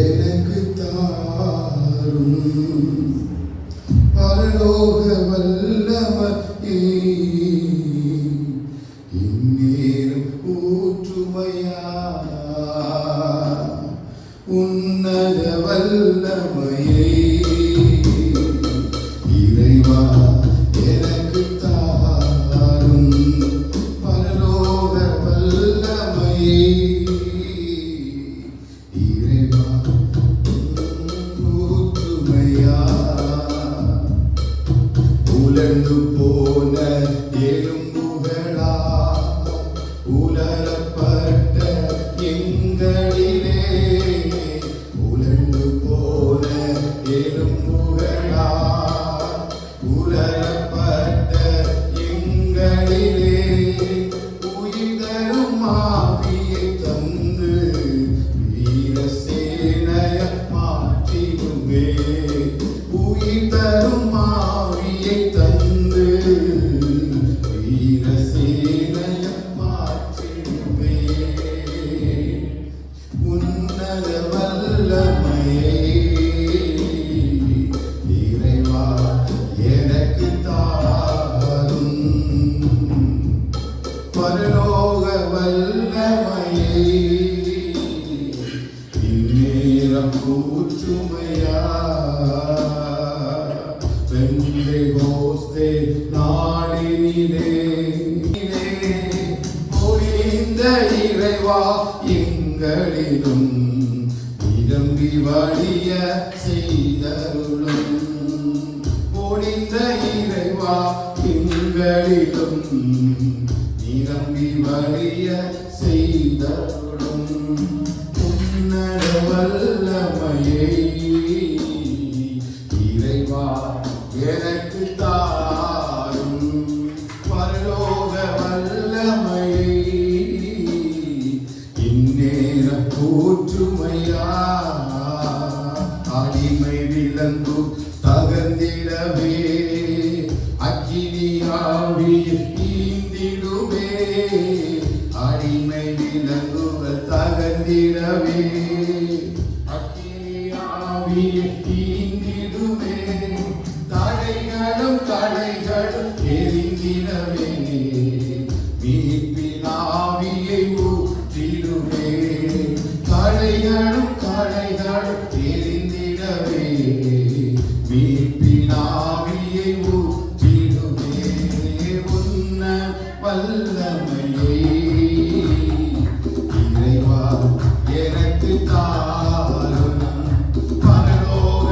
எனக்கு தாரும் பரலோக வல்லமையே இந்நேரம் ஊற்றுமையா உன்னத வல்லமையே இறைவா எனக்கு தாரும் பரலோக வல்லமையே இறைவா ஊற்றுமையா உலர்ந்து போன எலும்புகளா உலரப்பட்ட எங்களிலே உலர்ந்து போன எலும்புகளா உலரப்பட்ட எங்களிலே உயிர் தரும் ஆவியை தந்து வீர சேனைய மாற்றிடுமே உயிர் தரும் ஆவியை தந்து வீர சேனைய மாற்றிடுமே உன்னத வல்லமையே இறைவா எனக்கு தாரும் பரலோக வல்லமையே இந்நேரம் ஊற்றுமையா பெந்தெகோஸ்தே நாளினிலே பொழிந்த இறைவா எங்களிலும் நிரம்பி வழிய செய்தருளும் பொழிந்த இறைவா எங்களிலும் நிரம்பி வழிய செய்தருளும் உன்னத வல்லமையே இறைவா எனக்கு தாரும் பரலோக வல்லமையே இந்நேரம் ஊற்றுமையா அடிமை விலங்கு தகர்ந்திடவே அக்கினியாவியில் ஈந்திடுவே அடிமை விலங்குகள் தகர்ந்திடவே அக்கினியாவியில் ஈந்திடுவே தடைகளும் எரிந்திடவே மீட்பின் ஆவியை ஊற்றிடுவே தடைகளும் எரிந்திடவே மீட்பின் ஆவியை ஊற்றிடுவே உன்ன வல்லமையே இறைவா எனக்கு தாரும் பரலோக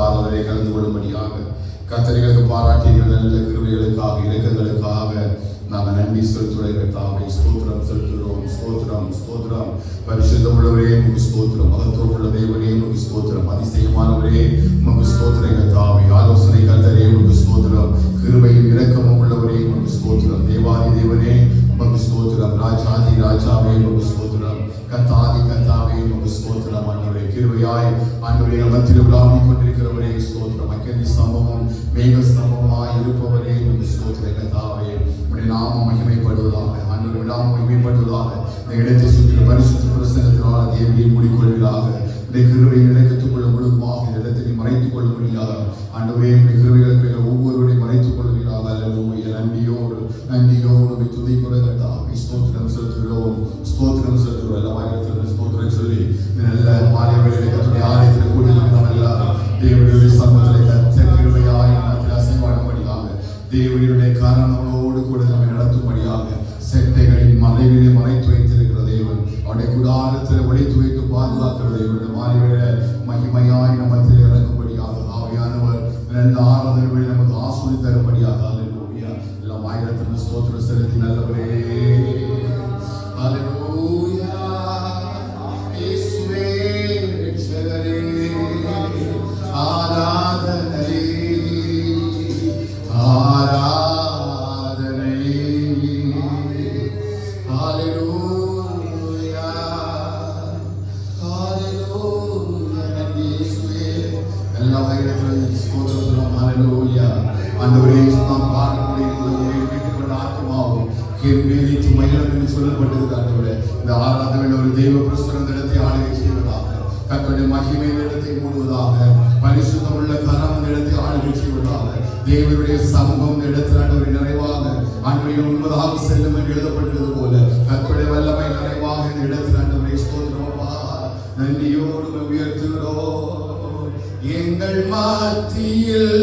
ஆராதனை கலந்து கொள்ளும்படியாக கர்த்தருக்கு பாராட்டிய நல்ல கிருபைகளுக்காக இரக்கங்களுக்காக நாங்கள் நன்றி செலுத்துகிறோம். கர்த்தாவே ஸ்தோத்திரம் செலுத்துகிறோம். ஸ்தோத்திரம் ஸ்தோத்திரம். பரிசுத்தமுள்ளவரே உமக்கு ஸ்தோத்திரம். மகத்துவமுள்ள தேவனே உமக்கு ஸ்தோத்திரம். அதிசயமானவரே உமக்கு ஸ்தோத்திரம். கர்த்தாவே ஆலோசனை கர்த்தரே உமக்கு ஸ்தோத்திரம். கிருபையும் இரக்கமும் உள்ளவரே உமக்கு ஸ்தோத்திரம். தேவாதி தேவனே உமக்கு ஸ்தோத்திரம். ராஜாதி ராஜாவே உமக்கு ஸ்தோத்திரம். கர்த்தாதி கர்த்தாவே உமக்கு ஸ்தோத்திரம். ஆண்டவரே கிருபையாய் ஆண்டவரே மத்தியில் விளாவிக் கொண்டிருக்கிறவரே ஸ்தோத்திரம். அக்கினி ஸ்தம்பமும் மேக ஸ்தம்பமாய் இருப்பவரே உமக்கு ஸ்தோத்திரம். கர்த்தாவே உம்முடைய நாமம் மகிமைப்படுவதாக. ஆண்டவரே நாமம் மகிமைப்படுவதாக. இந்த இடத்தை சுற்றி பரிசுத்த பிரசன்னத்தினால் தேவனை மூடிக்கொள்வதாக. இந்த கிருபை நிலைக்கத்துக் கொள்ள முழுமாக இந்த இடத்தை மறைத்துக் கொள்ள முடியாத ஆண்டவரே உம்முடைய கிருபைகளுக்கு ஒவ்வொருவரையும் மறைத்துக் கொள்வீராக. அல்லேலூயா. நன்றியோடு துதிக்கிறோம். கர்த்தாவே ஸ்தோத்திரம் செலுத்துகிறோம். ஸ்தோத்திரம் செலுத்துகிறோம். எல்லா வாயிலும் ஸ்தோத்திரம் சொல்லி நல்ல மாலை வேளையிலே கர்த்தருடைய ஆலயத்தில் கூடி நாம் எல்லாரும் தேவனுடைய சமூகத்திலே கர்த்தர் கிருபையாய் நமக்கு அசைவாடும்படியாக தேவனுடைய காரணங்களோடு கூட நம்மை நடத்தும்படியாக செட்டைகளின் மறைவிலே மறைத்து வைத்திருக்கிற தேவன் அவருடைய குடாரத்தில் ஒளித்து வைத்து பாதுகாக்கிற தேவன் இந்த மாலை வேளையிலே மகிமையாய் நமத்தில் இறங்கும்படியாக ஆவியானவர் நல்ல ஆராதனை நமக்கு ஆசீர்வாதம் தரும்படியாக. அல்லேலூயா. எல்லாம் ஆயிரத்திற்கு ஸ்தோத்திரம் செலுத்தி நல்லவரே. அல்லேலூயா. இயேசுவே ரட்சகரே ஆராதனை ஆராதனை. அல்லேலூயா. அல்லேலூயா. இயேசுவே எல்லா ஆயிரத்திற்கு ஸ்தோத்திரம். அல்லேலூயா. ஆண்டவரே நாம் பாடக்கூடிய கேட்டுக்கொண்ட ஆத்மாவும் கேள்வித்து மகிழம் என்று சொல்லப்பட்டது. ஆண்டவரே இந்த ஆராதனையில் ஒரு தெய்வ பிரசுரம் இடத்தை ஆளுகை செய்வதாக. கர்த்தருடைய மகிமை இடத்தை மூடுவதாக. பரிசுத்தமுள்ள கரம் இந்த இடத்தை ஆளுகை செய்வதாக. தேவனுடைய சமூகம் இந்த இடத்தில் ஆண்டவரை நிறைவாக ஆண்டவரை உண்மையாக செல்லும் என்று எழுதப்பட்டது போல கர்த்தருடைய வல்லமை நிறைவாக இந்த இடத்தில் ஆண்டவரை ஸ்தோத்திரமா நன்றியோடு உயர்த்துகிறோம். எங்கள் மத்தியில்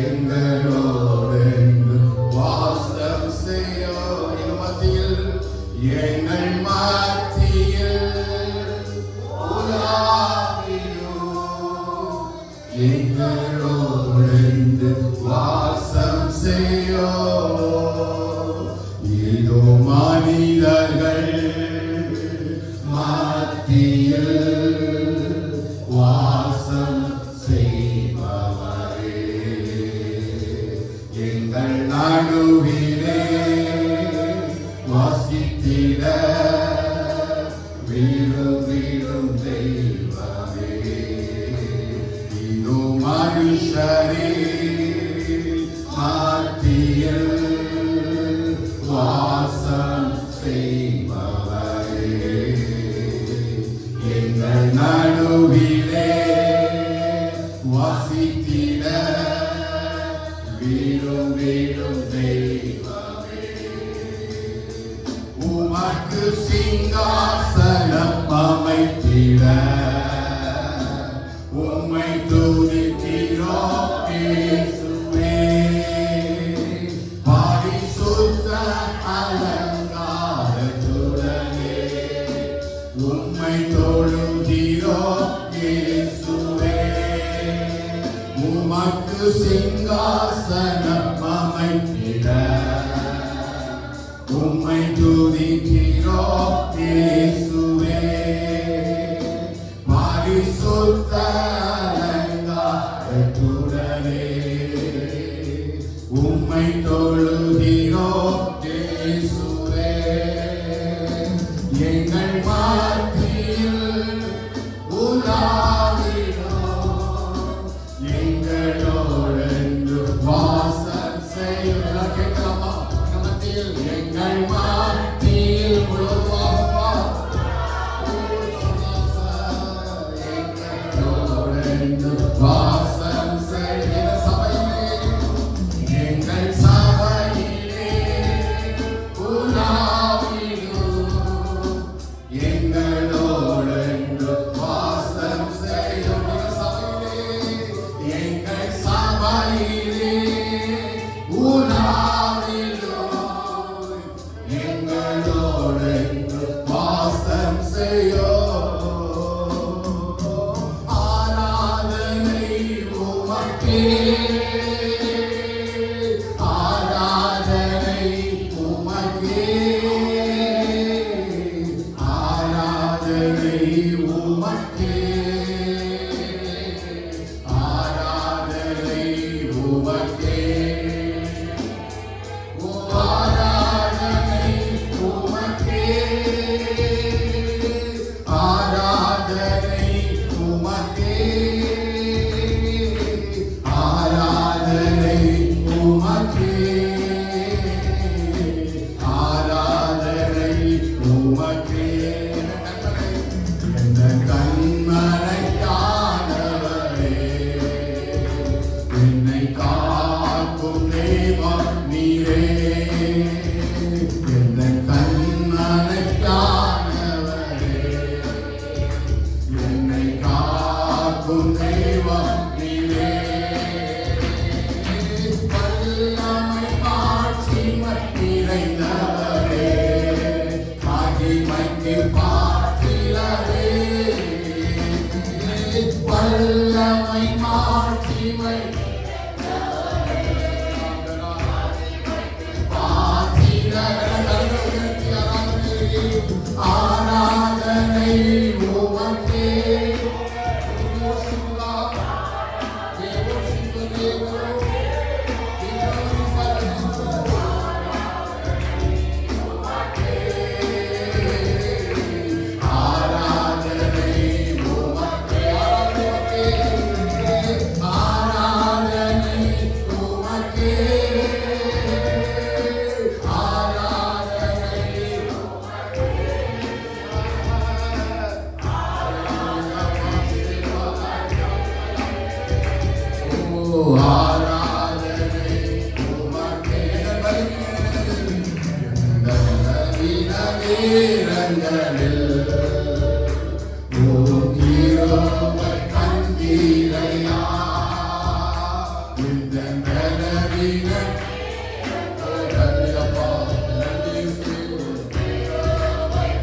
எங்களோடு வாசம் செய்யும். எங்கள் மத்தியில் எங்களோடு வாசம் செய்யும். இதோ மனிதர்கள் மத்தியில் வாசம் செய்பவரே எங்கள் நடுவிலே வாசித்திட வீழும் தெய்வமே. இதோ மனுஷரே மத்தியில் வாசம் செய்பவரே எங்கள் நடுவிலே வாசித்திட வீழும் தெய்வமே. உமக்கு சிங்காசனம் அமைத்திட உம்மை துதிக்கிறோம் இயேசுவே. பரிசுத்த அலங்காரத்துடனே உம்மை தொழுகிறோம் இயேசுவே. உமக்கு சிங்காசனம் அமைத்திட உம்மை துதிக்கிறோம் இயேசுவே. பரிசுத்த அலங்காரத்துடனே உம்மை தொழுகிறோம் இயேசுவே. எங்கள் மத்தியில் உலாவிடும் எங்களோடு வாசம் செய்யும். கேட்கலாமா? எங்கள் மத்தியில் உலாவா எங்களோடு வாசம் செய்கிற சபையே எங்கள் சபையே ஆராதனை உமக்கே, ஆராதனை உமக்கே, ஆராதனை உமக்கே. எந்த கண்மலையானவரே, என்னை காக்கும் தெய்வம் நீரே. எந்த கண்மலையானவரே, என்னை காக்கும் தெய்வம் நீரே. வல்லமை மாட்சிமை நிறைந்தவரே, மகிமைக்கு பாத்திரரே. வல்லமை மாட்சிமை ஆராதனை உமக்கே. ஆராதனை உமக்கே. எந்த நேரங்களில் உம் கிருபை கண்டீரையா. இந்த பலவீன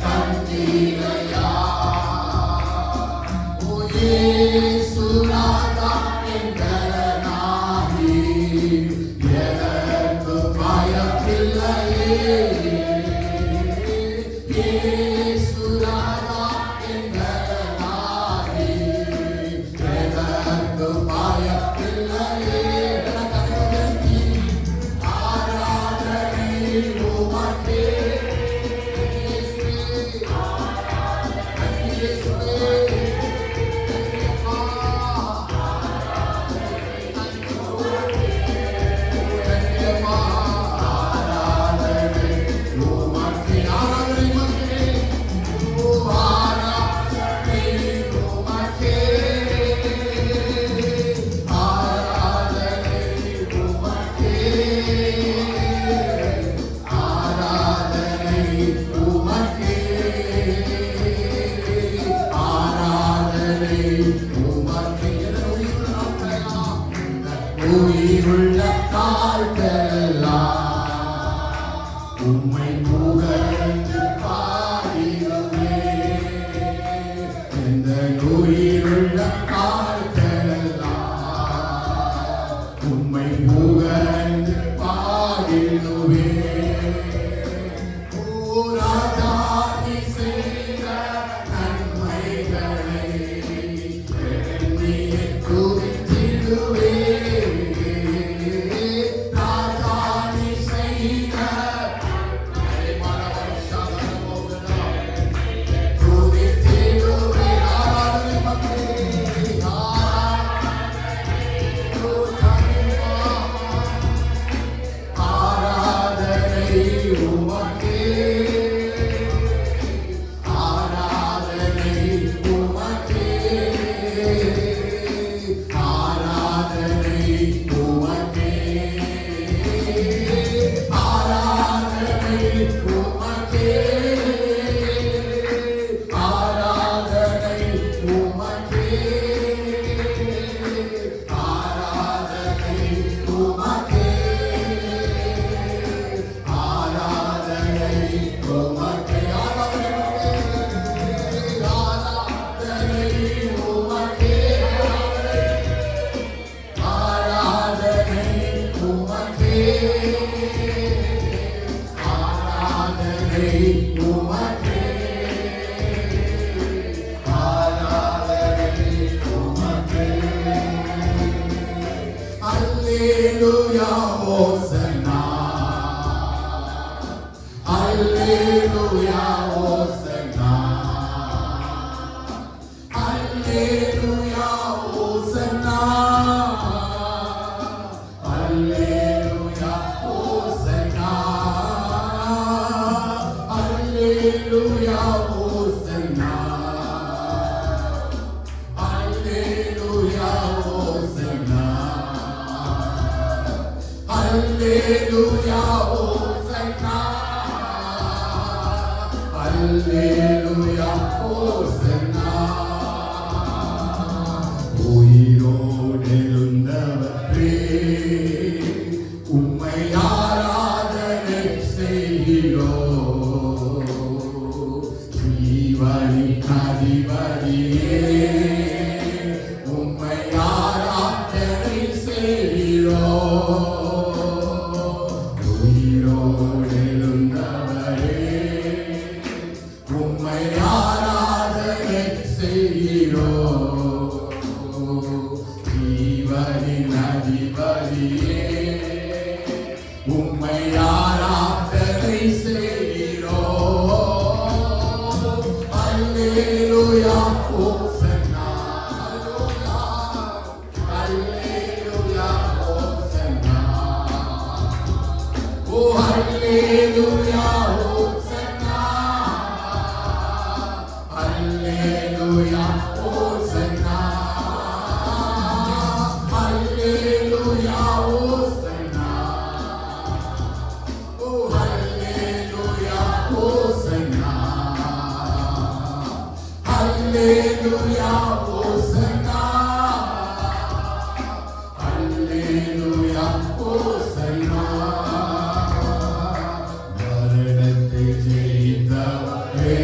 கண்டீரையா. ஓ இயேசுநாதா எங்களாகி எனக்கு பயமில்லையே. இயேசுநாதா எங்களாகி எனக்கு பயமில்லையே. ஆராதனை உமக்கே. உயிருள்ள கால்களெல்லாம் உம்மை புகழ்ந்து பாடிடுவே. இந்த உயிருள்ள கால்களெல்லாம் உம்மை புகழ்ந்து பாடிடுவே. ஓ ராஜா, நீ செய்த நன்மைகளை எண்ணியே துதித்திடுவே. Alleluia, Hosanna. Hallelujah, Hosanna. Hallelujah, Hosanna. உயிரோடு எழுந்தவரே, உம்மை ஆராதனை செய்கிறோம். ஜீவனின் அதிபதியே, உம்மை ஆராதனை செய்கிறோம். உயிரோடு எழுந்தவரே, உம்மை ஆராதனை செய்கிறோம். ஜீவனின் அதிபதியே, உம்மை ஆராதனை செய்கிறோம். அல்லேலூயா, ஹோசன்னா. அல்லேலூயா, ஹோசன்னா. ஓ அல்லேலூயா, ஹோசன்னா. அல்லேலூயா, ஹோசன்னா. அல்லேலூயா, ஹோசன்னா. ஓ அல்லேலூயா, ஹோசன்னா. அல்லேலூயா, ஹோசன்னா. அல்லேலூயா, ஹோசன்னா. மரணத்தை ஜெயித்தவரே,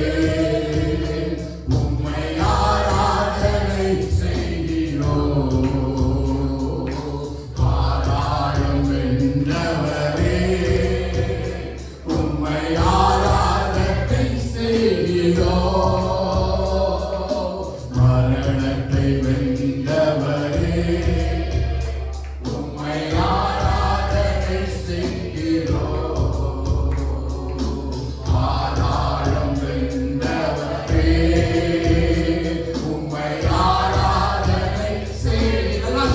உம்மை ஆராதனை செய்கிறோம். பாதாளம் வென்றவரே, உம்மை ஆராதனை செய்கிறோம். மரணத்தை வென்றவரே, உம்மை ஆராதனை செய்கிறோம். பாதாளம் வென்றவரே, உம்மை ஆராதனை செய்கிறோம்.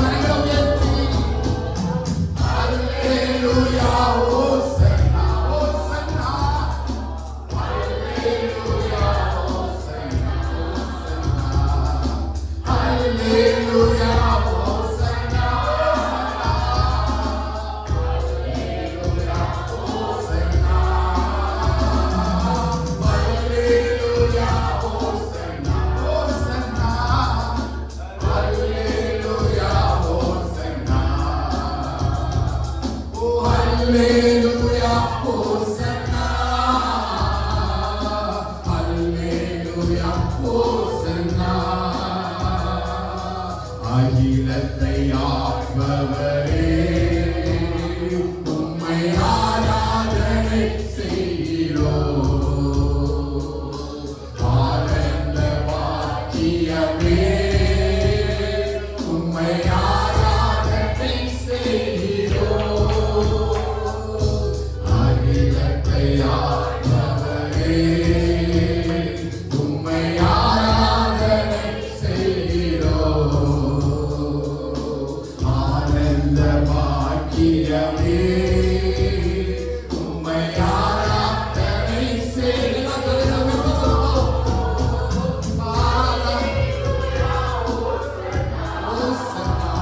அல்லேலூயா, ஹோசன்னா, ஹோசன்னா. அல்லேலூயா, ஹோசன்னா, ஹோசன்னா. அல்லேலூயா, ஹோசன்னா. அல்லேலூயா, ஹோசன்னா. அல்லேலூயா, ஹோசன்னா, ஹோசன்னா. அல்லேலூயா, ஹோசன்னா. ஓ அல்லேலூயா, ஹோசன்னா. அல்லேலூயா, ஹோசன்னா. அகிலத்தை ஆள்பவரே, உம்மை ஆராதனை செய்கிறோம். ஆனந்த பாக்கியமே, உம்மை ஆராதனை செய்கிறோம். அகிலத்தை ஆள்பவரே, உம்மை ஆராதனை செய்கிறோம். ஆனந்த பாக்கியமே, உம்மை ஆராதனை செய்கிறோம். ஹோசன்னா.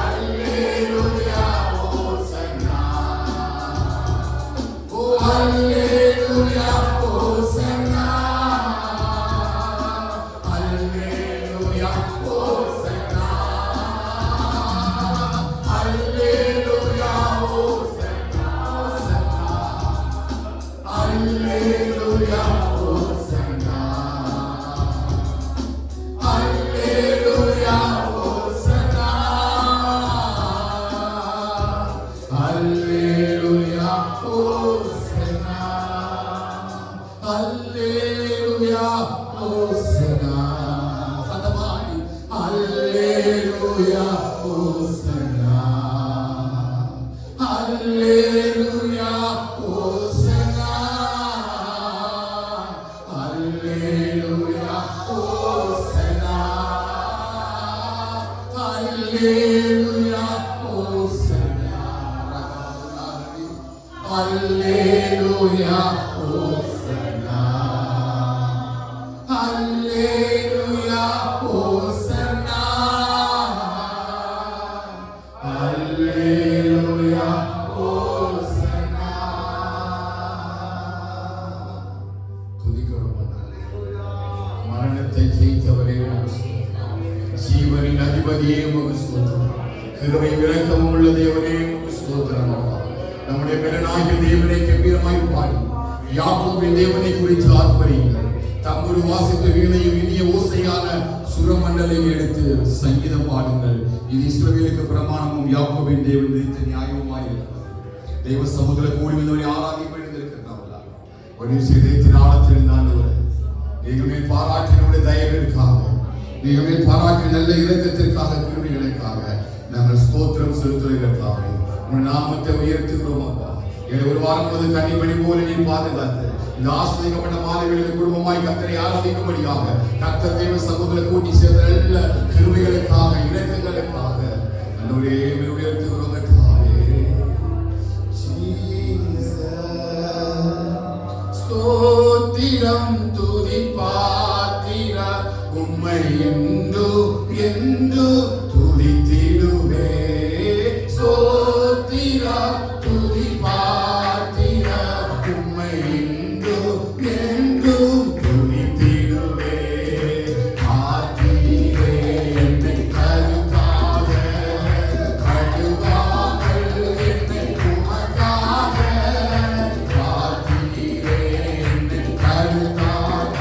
அல்லேலூயா, ஹோசன்னா. ஓ அல்லேலூயா, ஹோசன்னா. அல்லேலூயா, ஹோசன்னா. அல்லேலூயா, ஹோசன்னா, ஹோசன்னா. அல்லேலூயா, ஹோசன்னா. அல்லேலூயா, ஹோசன்னா. அல்லேலூயா, ஹோசன்னா. அல்லேலூயா, ஹோசன்னா. சத்தமாய் அல்லேலூயா, ஹோசன்னா. அல்லேலூயா, ஹோசன்னா. அல்லேலூயா, ஹோசன்னா. அல்லேலூயா, ஹோசன்னா. அல்லேலூயா, ஹோசன்னா. அல்லேலூயா, ஹோசன்னா. அல்லேலூயா, ஜெயித்தவரே ஜீவனின் அதிபதியே உமக்கு ஸ்தோத்திரம். கிருபை இரக்கமும் உள்ள தேவனே உமக்கு ஸ்தோத்திரம். நம்முடைய பெருநாயக தேவனை கம்பீரமாய் பாடி யாக்கோபின் தேவனை குறித்து ஆர்ப்பரியுங்கள். தம்புரு வாசித்த வீணையும் இனிய ஓசையான சுரமண்டலை எடுத்து சங்கீதம் பாடுங்கள். இது இஸ்ரவேலுக்கு பிரமாணமும் யாக்கோபின் தேவன் விதித்த நியாயமாயிருக்கிறது. தேவ சமுதிர கூடி வந்தவரை ஆராதிப்பது இருக்கிறார்களா? ஒரு இதயத்தின் ஆழத்திலிருந்தான் நீங்கள் மேல் பாராட்டினுடைய தயவிற்காக, நீங்கள் மேல் பாராட்டி நல்ல இரக்கத்திற்காக, கிருபைகளுக்காக நாங்கள் ஸ்தோத்திரம் செலுத்துவதற்காக உங்கள் நாமத்தை உயர்த்துகிறோம். அப்பா, ஒரு வாரம் முழுவதும் கன்னிமணி போல நீ பாதுகாத்து இந்த ஆஸ்வதிக்கப்பட்ட மாதவிகளுக்கு குடும்பமாய் கர்த்தரை ஆராதிக்கும்படியாக கர்த்தர் தேவ சமூகங்களை கூட்டி சேர்ந்த நல்ல கிருபைகளுக்காக, இரக்கங்களுக்காக நல்லவரே உயர்த்துகிறோம். ஸ்தோத்திரம் துதி பாத்திர உம்மை என்று என்று துதித்திடுவே. ஸ்தோத்திரம் துதி பாத்திர உம்மை என்று என்று துதித்திடுவே. ஆத்திரே என்னை கருத்தாக கழுவாமல் என்னை உமக்காக. ஆத்திரே என்னை கருத்தாக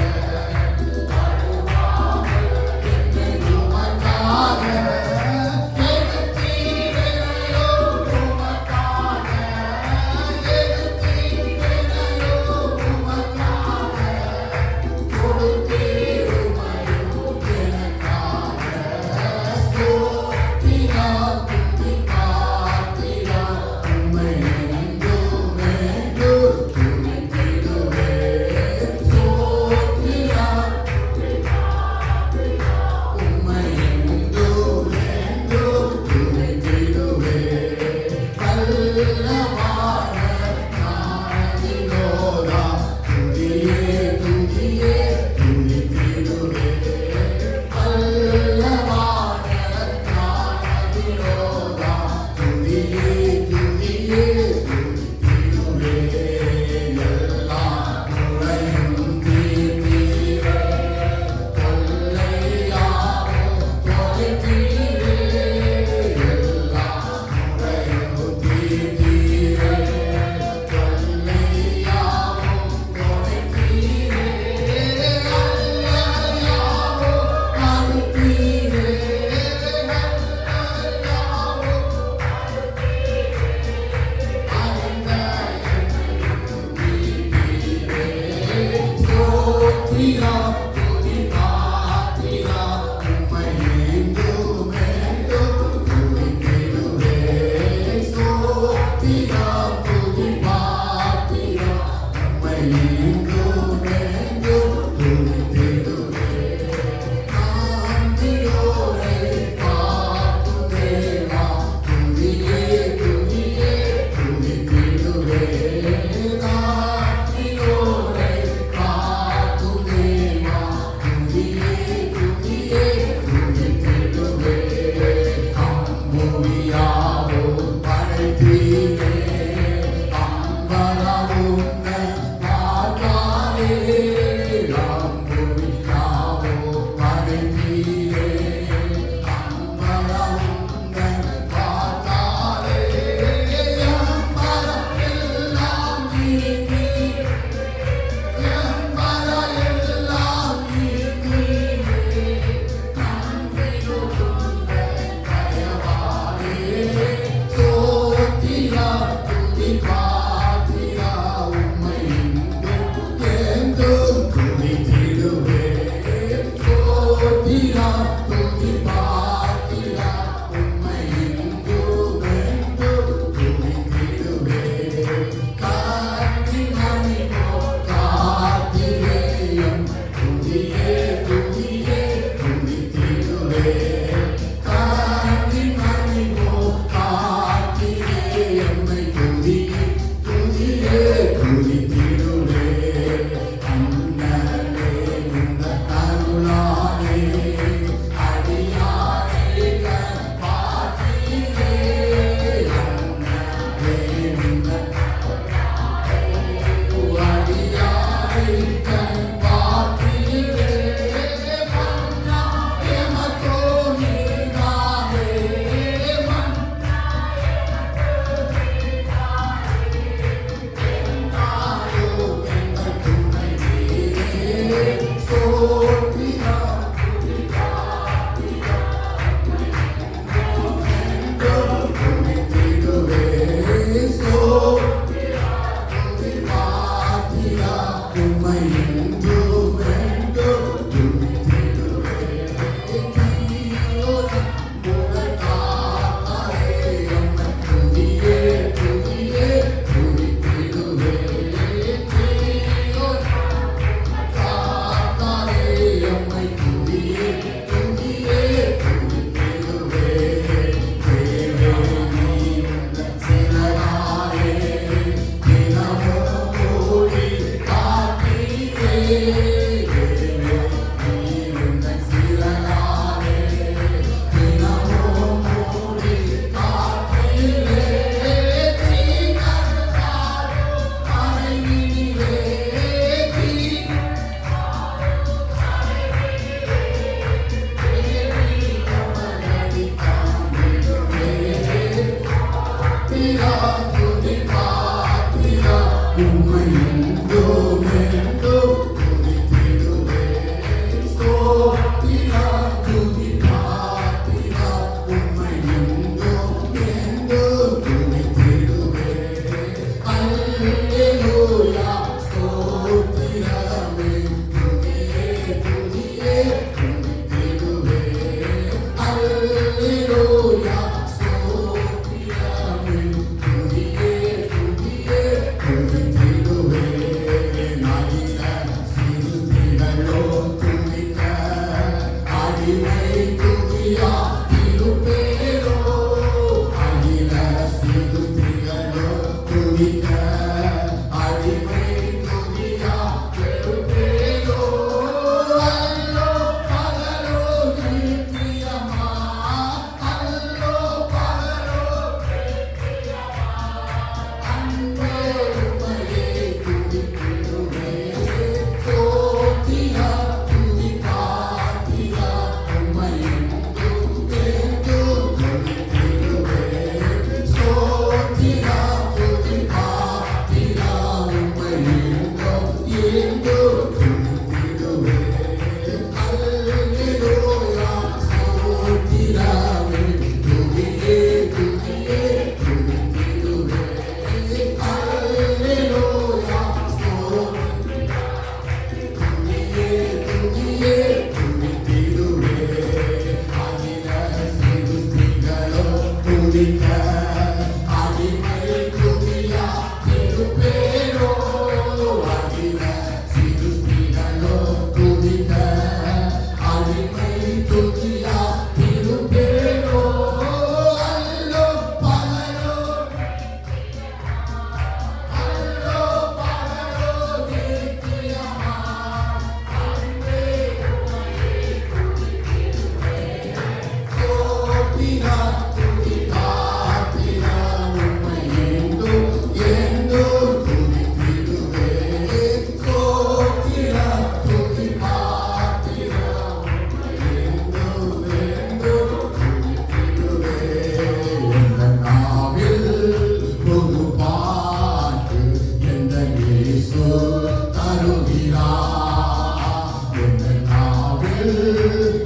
கழுவாமல் என்னை உமக்காக.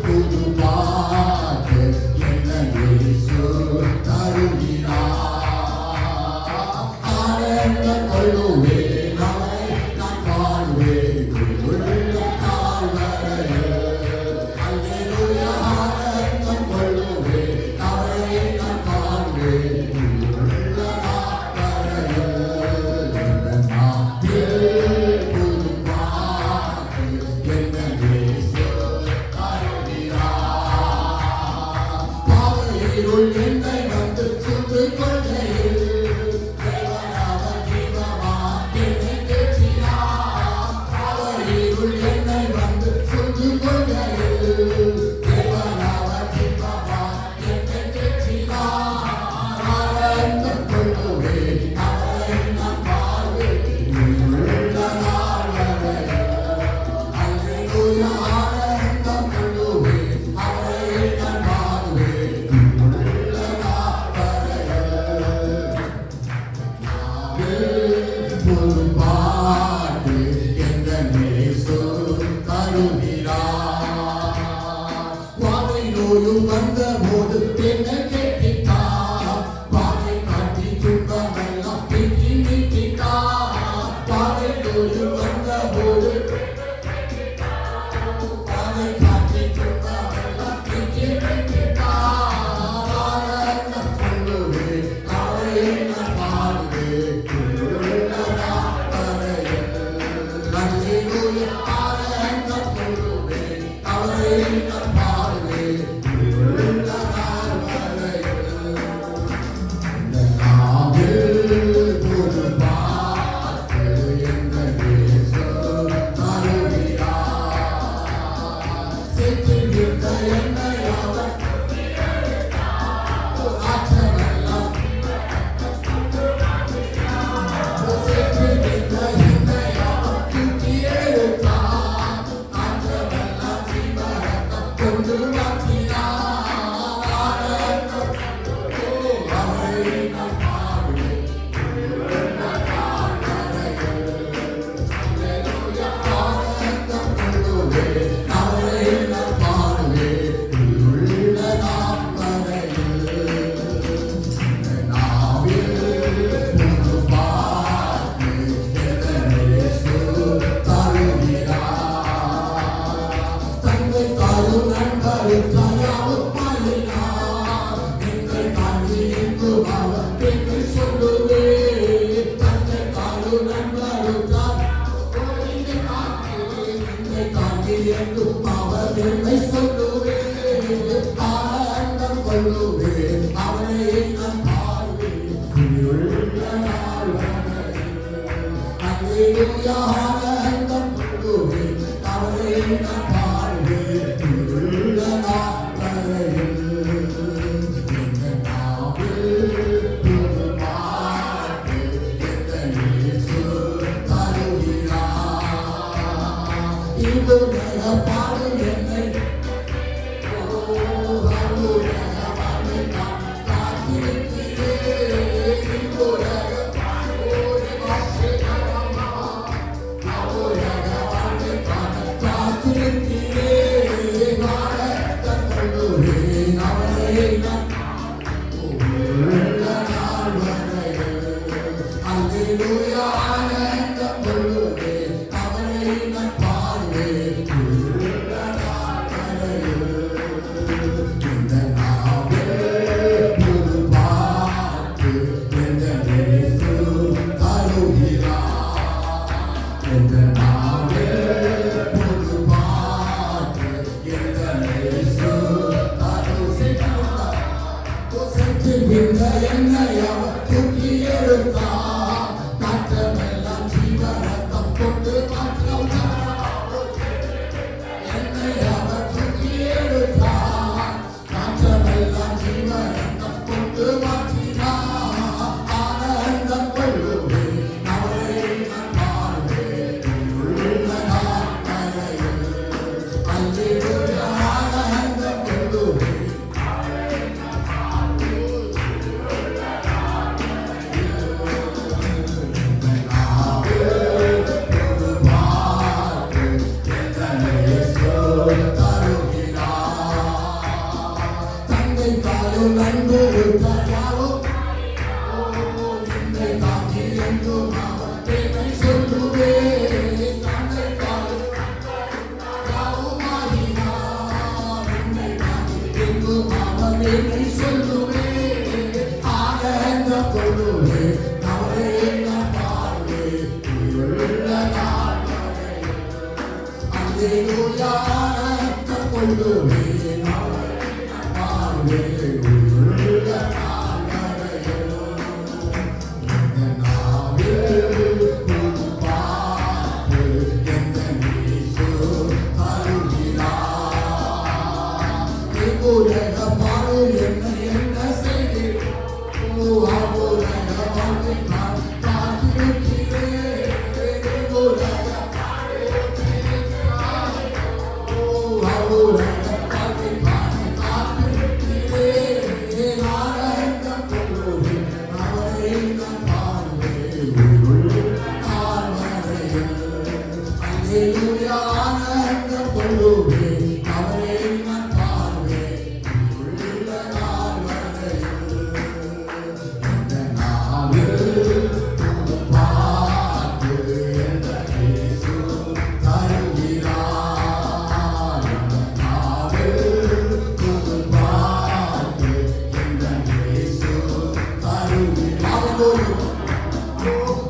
புது பாட்டு என்ன இயேசு தருகிறார். ஆனந்தம் கொள்ளுவேன் அவரை நான் பாடுவேன் உள்ள நாள் வரையில். அல்லேலூயா ஆனந்தம் கொள்ளுவேன் அவரை நான் பாடுவேன் உள்ள நாள் வரையில். இந்த நாட்டில் புது பாட்டு என்ன இயேசு தருகிறார். பாதையிருள் என்னை வந்து சுட்டு கொள்கையில் புது பாட்டு எந்த இயேசு தருகிறார். வாதை நோயும் வந்த போது என்னை கேட்கிறார். வாதை காட்டி துன்பமெல்லாம் தீட்டி நீட்டிட்டார். வாதை நோயும் வந்த போது வாதை காட்டி துன்பமெல்லாம் தீட்டி நீட்டிட்டார். ஆனந்தம் கொள்ளுவேன் அவரை நான் பாடுவேன். என்றும் நண்பருக்காகவும் என்னை தாங்கி என்றும் அவர் என்னை சொல்லுவே என்னை சொல்லுவே ஆனந்த கொள்ளுவே அவரே நான் பாடுவே உள்ள நாள் வரை அல்லேலூயா ஆனந்த கொள்ளுவே அவரே நான் பாடுவே உள்ள நாள் வரை இந்த நாவில் புது பாட்டு எந்த இயேசு தருகிறார் உலக பாடு என்னை என்ன செய்கிறேன் உலக பாட்டை நான் காத்திருக்கிறேன் உலக பாடு உலக பாட்டை நான் காத்திருக்கிறேன் ஆனந்தம் கொள்ளுவேன் அவரை நான் பாடுவேன் நாள் வரையில் அல்லேலூயா ஆனந்தம் கொள்ளுவேன் அவரை நான்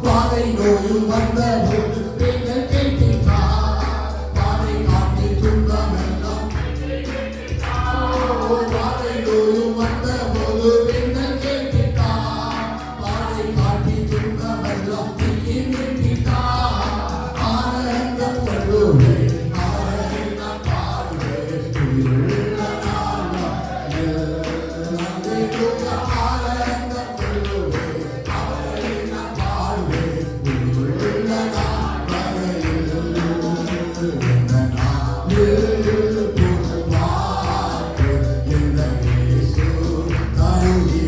பாதை நோயும் வந்தபோது பெண்கள் கேட்கின்றார் பாதை காட்டி துன்பமெல்லாம் பாதை நோயும் வந்தபோது பெண்கள் கேட்கின்றார் பாதை காட்டி துன்பமெல்லாம் திக்கி நிற்கின்றார் ஆனந்தம் கொள்ளுவே அவரை நான் பாடுவேன் உயிருள்ள நாள் அல்லேலூயா ஆனந்தம் கொள்ளுவே அவரை நான் பாடுவேன் உயிருள்ள நாள் வரையில் இந்த நாளில் புது பாட்டு இந்த இயேசு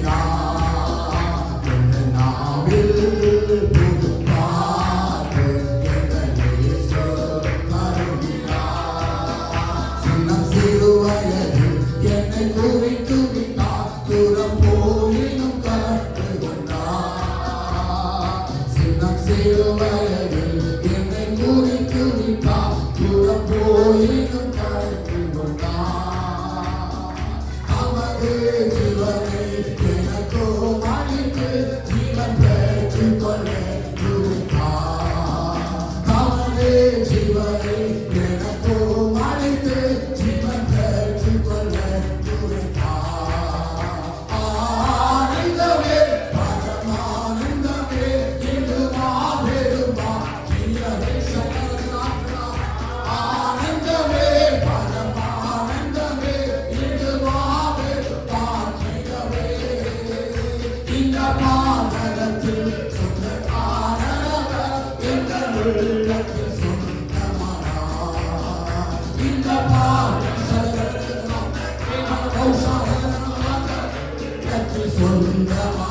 தருகிறார் இந்த நாளில் புது பாட்டு இந்த இயேசு தருகிறார் சின்னம் சிறு வயதில் என்னை குறித்து விட்டார் தூரம் போயினும் கலந்து கொண்டார் சின்னம் சிறு வயதில் என்னை குறித்து விட்டார் தூரம் போயினும் கலந்து கொண்டார் தமது ஜீவனை எனக்கோ அளித்து ஜீவன் பெற்றுக் கொள்ள துடித்தார் தமது ஜீவனை எனக்கோ அளித்து ஜீவன் பெற்றுக் கொள்ள துடித்தார் ஆனந்தமே பரமானந்தமே இன்று மாபெரும் பாக்கியமே சகலநாதனார் ஆனந்தமே பரமானந்தமே இன்று மாபெரும் பாக்கியமே இந்த பாதலத்தில் சொந்தக்காரவர் எங்கள் உள்ளத்தில் சொந்தமானார் இந்த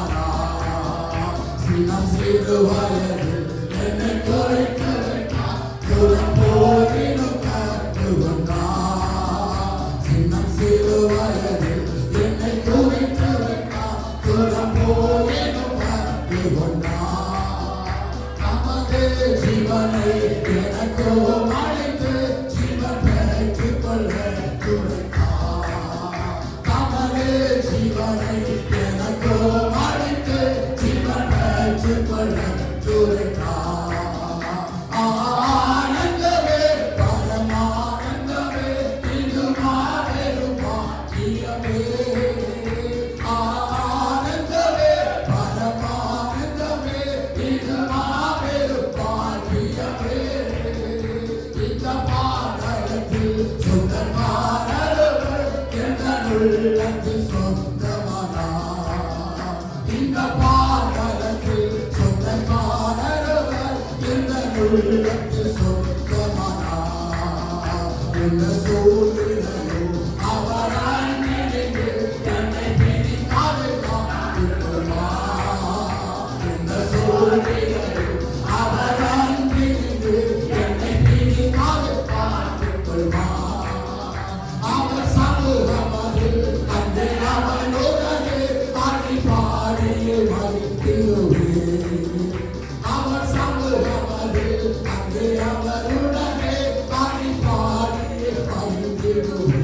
சொந்தமானார் சின்னம் சிறு வயதில் என்னை குறைத்து வைத்தார் தூரம் போயினும் கண்டு கொண்டார் சின்னம் சிறு வயதில் என்னை குறைத்து வைத்தார் தூரம் போயினும் கண்டு கொண்டார் தமது ஜீவனை எனக்கோ அழைத்து ஜீவன் பெற்றுக் கொள்ள துடித்தார் தமது ஜீவனை எனக்கோ அழைத்து ஜீவன் பெற்றுக் கொள்ள துடித்தார் ஆனந்தமே பரமானந்தமே இது மாபெரும் பாக்கியமே ஆனந்தமே பரமானந்தமே இது மாபெரும் பாக்கியமே இந்த பாடலத்தில் சொந்தக்காரர்கள் எங்கள் உள்ளத்தில் சொந்தமானார் இந்த பாடலத்தில் சொந்தக்காரர்கள் எங்கள் உள்ளத்தில் சொந்தமானார் என்ன சூழ்நிலையோ அவர் அன்பினின்று என்னை பிரிக்காது காத்துக்கொள்வார் என்ன சூழ்நிலையோ அவர் அன்பினின்று என்னை பிரிக்காது காத்துக்கொள்வார் அவர் சமூகமதில் அன்றே அவனோட அவர் சமூகமது அங்கே அவருடனே பாடி பாடி பகிர்ந்திடுவே.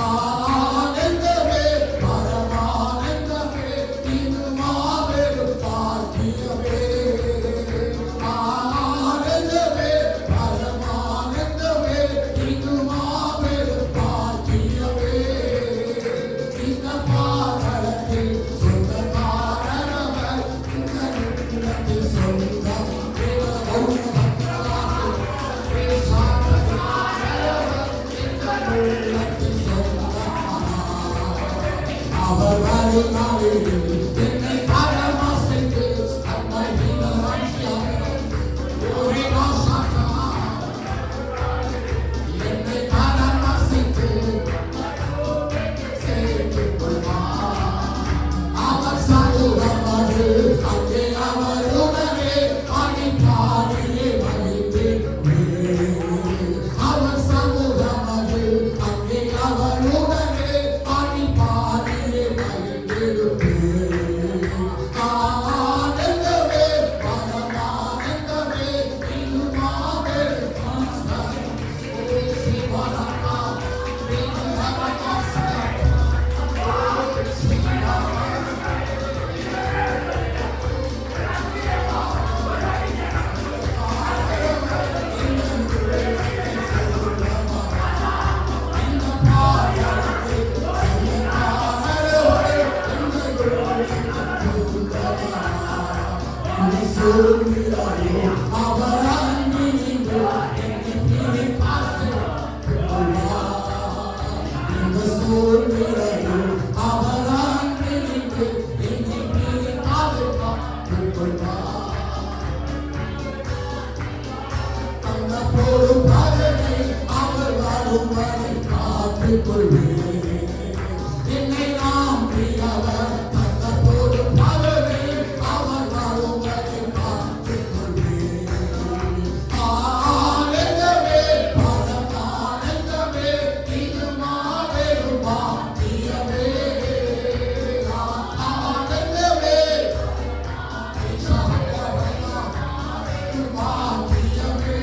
ஆனந்தமே பரமானந்தமே இது மாபெரும் பாக்கியமே. ஆனந்தமே பரமானந்தமே இது மாபெரும் பாக்கியமே. இந்த பாதலத்தில் சொந்தக்காரவர் இந்த நிலத்தில் சொந்தம் அவர் வருநாளில் என்னை பரமசித்து தம்மை என்னை பரமசித்து சேர்த்துக் கொள்வார். அவர் சமூகமது அங்கே அவருடனே பாடி பாடியே மகிழ்ந்திடுவே. அவர் சமூகமது அங்கே அவருடனே பாடி பாடியே மகிழ்ந்திடுவே. ஆனந்தமே பரமானந்தமே இது மாபெரும் பாக்கியம். சிவனமா அவர் அன்பினின்று என்னை பார்த்து இந்த சூழ்நிலையில் அவர் அன்பினின்று என்னை பாதுகாத்துக் கொள்வார். அந்த பொறுப்பதனை அவர் வரும் வரை காத்துக் கொள்வேன். என்னை நம்பி அவர் தந்த பொறுப்பதனை அவர் வரும் வரை காத்துக் கொள்வேன். ஆனந்தமே பரமானந்தமே இது மாபெரும் பாக்கியமே. ஆனந்தமே பாக்கியமே.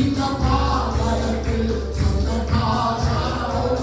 இந்த பாதலத்தில் சொந்தக்காரர்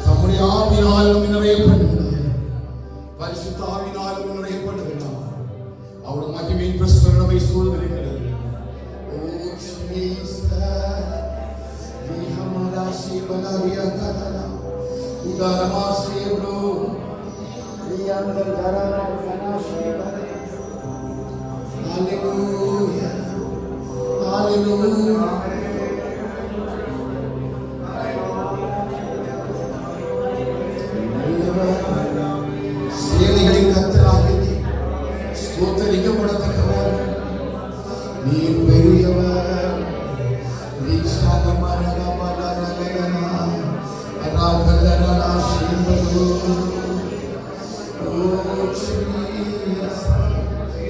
தம்முடைய ஆவியினாலும் நிறையப்படுகிறார், பரிசுத்த ஆவியினாலும் நிறையப்படுகிறார். அவருடைய மகிமையின் பிரசன்னமே சூழ்ந்திருக்கிறது. ஓ ஜீசஸ், நீ ஹமாரா சேவலாரியா கதனா உதாரமா சேவலோ நீ अंदर ஜரானா கனாஷி கதே. ஹalleluya ஹalleluya. சேனைகளின் கர்த்தராகிய ஸ்தோத்திரிக்கப்படத்தக்கவர் நீர் பெரியவர்.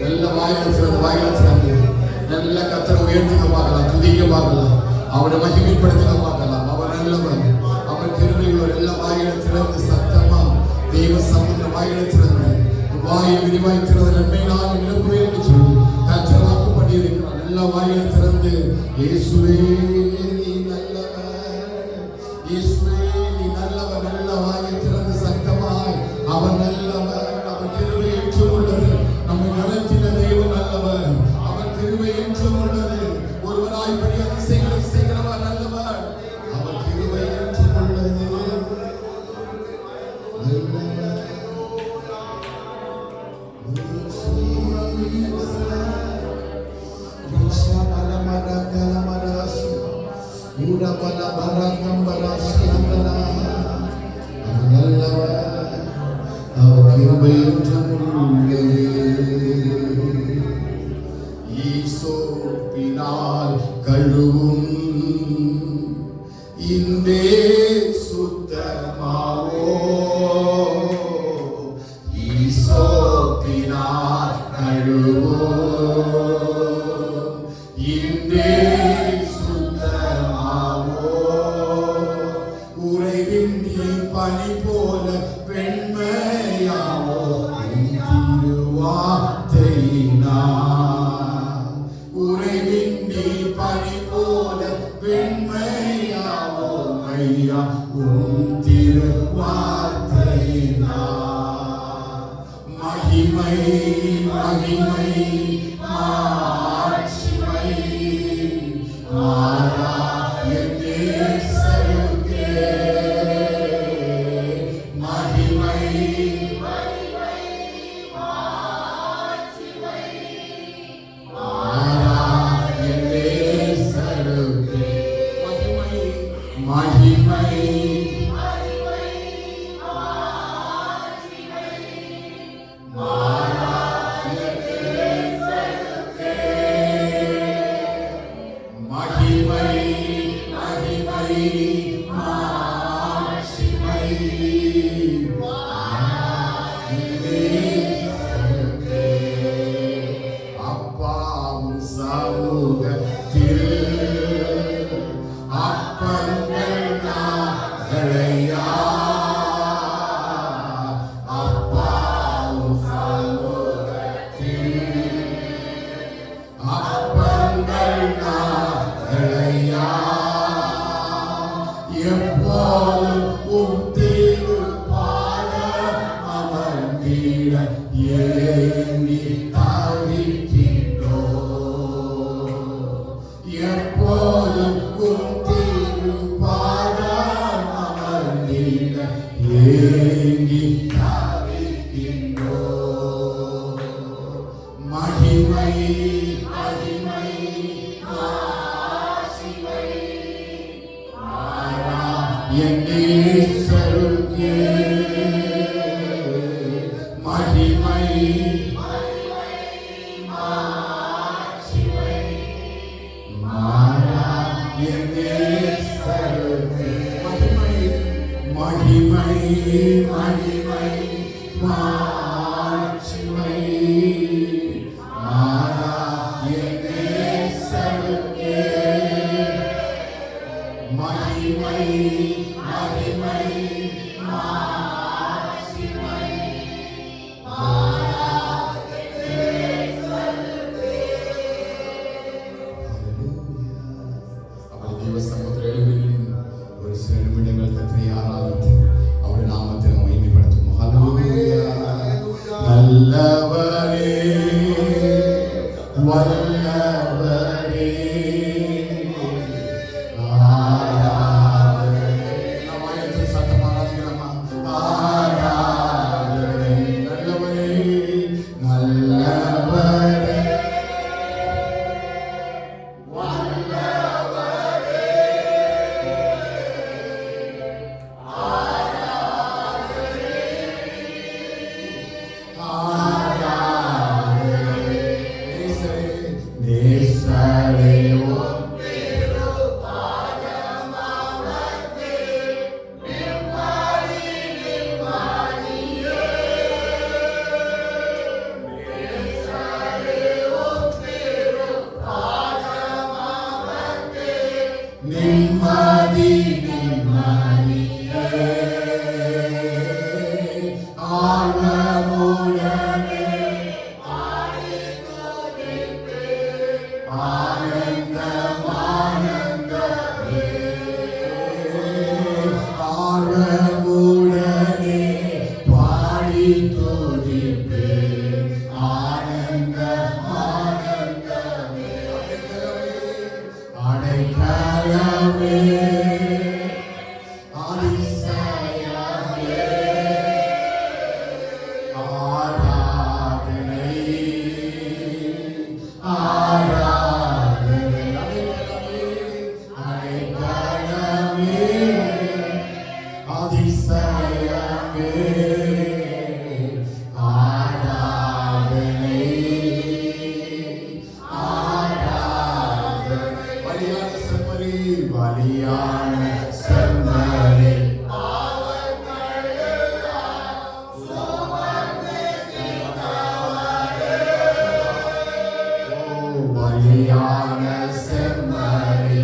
நல்ல வாயிலிருந்து நல்ல கர்த்தரை உயர்த்திக்க பார்க்கலாம், துதிக்க பார்க்கலாம், அவரை மகிமைப்படுத்திக்க பார்க்கலாம். அவர் நல்லவர், அவர் கிருபையுள்ளவர். எல்லா வாயிலிருந்து சத்தமா தெய்வ சமுத்திர வாயிலிருந்து வாயை விரிவாய் திறந்த நன்மையினாக நிரப்புவே என்று சொல்லி கர்த்தர் வாக்கு பண்ணியிருக்கிறார். எல்லா வாயிலும் திறந்து இயேசுவே நீ நல்லவர், இயேசுவே நீ நல்லவர். நல்ல வாயை திறந்து சத்தமாய் அவர் நல்லவர், அவர் கிருபை என்றும் உள்ளது. நம்மை நடத்தின தெய்வம் நல்லவர், அவர் கிருபை என்றும் உள்ளது. ஒருவராய் பெரிய அதிசயங்களை செய்கிறவர் நல்லவர், அவர் கிருபை என்றும் உள்ளது. ஈசோப்பினால் கழுவும் இந்தே சுத்தமாவோ, ஈசோப்பினால் கழுவோ இந்தே சுத்தமாவோ. உறைவின் நீர் பனி போல வெண்மையாவோ திருவார்த்தையினார். உறைவின் நீர் பனி போல வெண்மையாவோ ஐயா உன் திருவார்த்தையினார். மகிமை மகிமை மாட்சிமை ஆராயணே சருகே. மகிமை ஆராயணே சருகே. மகிமை அப்பாவும் சமூகத்தில் அப்பங்கள் நாகளையா. அப்பாவும் சமூகத்தில் அப்பங்கள் நாகளையா. எப்போதும் உம் திருப்பாத அமர்ந்திட ஏங்கி தவிக்கின்றோம். எப்போதும் உம் திருப்பாத அமர்ந்திட ஏங்கி தவிக்கின்றோம். மகிமை மகிமை என்னே சருகே. மகிமை என்னே சருகே. மகிமை மகிமை மாட்சிமை என்னே சருகே. மகிமை மகிமை மாட்சிமை நிமிடங்கள் கர்த்தரை ஆராதித்து அவருடைய நாமத்தை நாம் மகிமைப்படுத்துவோம். ஹல்லேலூயா. நல்லவரே வல்லவரே ஆராதனை. நாம் ஆயத்தில் சத்தம் ஆராதிக்கலாமா? ஆராதனை. நல்லவரே நல்லவரே நிம்மதி நிம்மதியே ஆனமுடனே ஆனந்தம் ஆனந்தமே ஆனமுடனே பாடி துதிப்பே ஆனந்தம் ஆனந்தமே அடைக்கலமே அதிசயமே ஆராதனை ஆராதனை அடைக்கலமே அதிசயமே ஆராதனை ஆராதனை. பலியான செம்மறி பலியான செம்மறி பலியான செம்மறி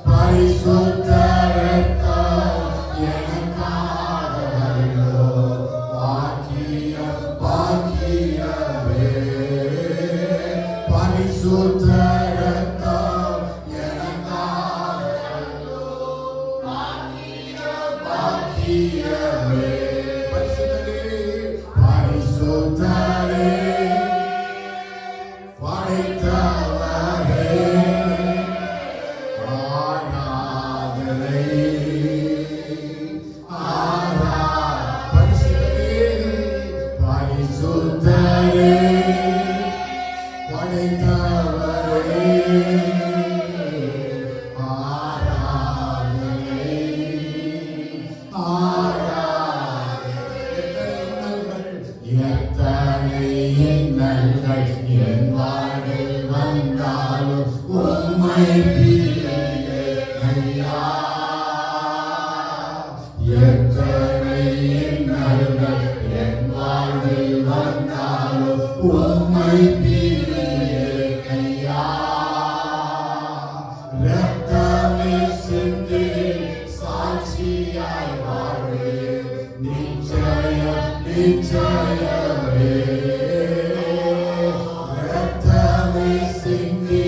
பரிசுத்த இரத்தம் எனக்காகவல்லோ பாக்கியம் பாக்கியமே பரிசுத்த இரத்தம் எனக்காகவல்லோ பாக்கியம் பாக்கியமே பரிசுத்தரே படைத்தவரே ஆராதனை பரிசுத்தரே படைத்தவரே ஆராதனை எத்தனை இன்னல்கள் என் வாழ்வில் வந்தாலும் உம்மை பிரியையா. எத்தனை இன்னல்கள் என் வாழ்வில் வந்தாலும் உம்மை பிரியையா. இரத்தமே சிந்தி சாட்சியாய் வாழ்வே நிச்சயம் நிச்சயமே. இரத்தமே சிந்தி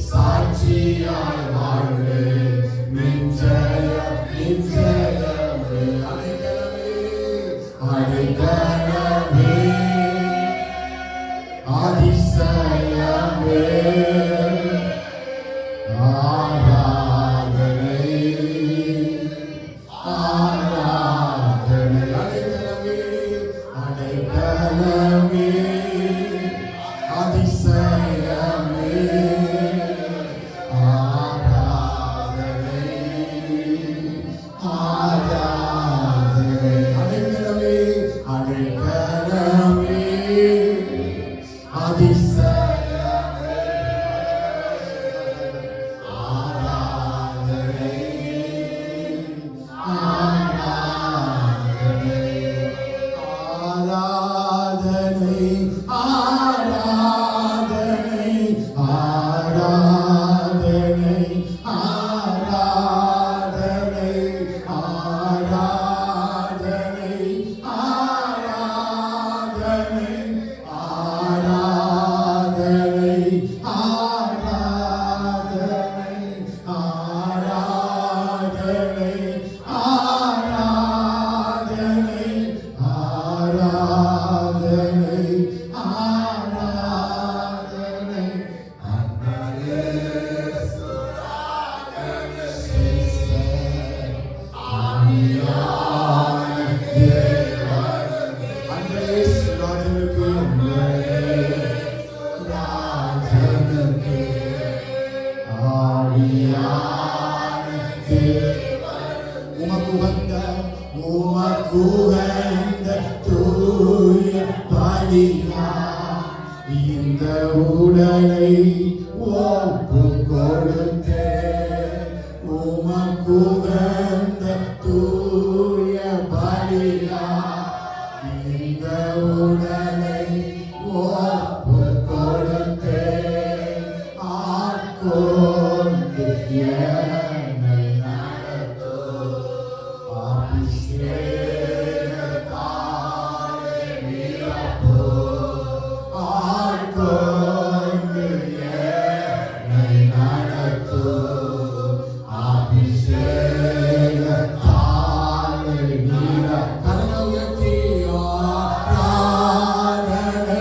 சாட்சியாய் வாழ்வே நிச்சயம் நிச்சயமே. அடைக்கலமே அதிசயமே ஆராதனை ஆராதனை. அடைக்கலமே அதிசயமே ஆராதனை ஆராதனை. அடைக்கலமே அடைக்கலமே அதிசயமே ஆராதனை உடலை ஒப்பு கொடுத்தே உமக்குகந்த தூய பலியா இந்த உடலை ஒப்பு கொடுத்தே ஆட்கொண்டு என்னை நடத்தும் அபிஷேகத்தாலே நிரப்பும் ஆட்கொண்டு என்னை நடத்தும் அபிஷேகத்தாலே நிரப்பும் கரங்களை உயர்த்தி ஆராதனை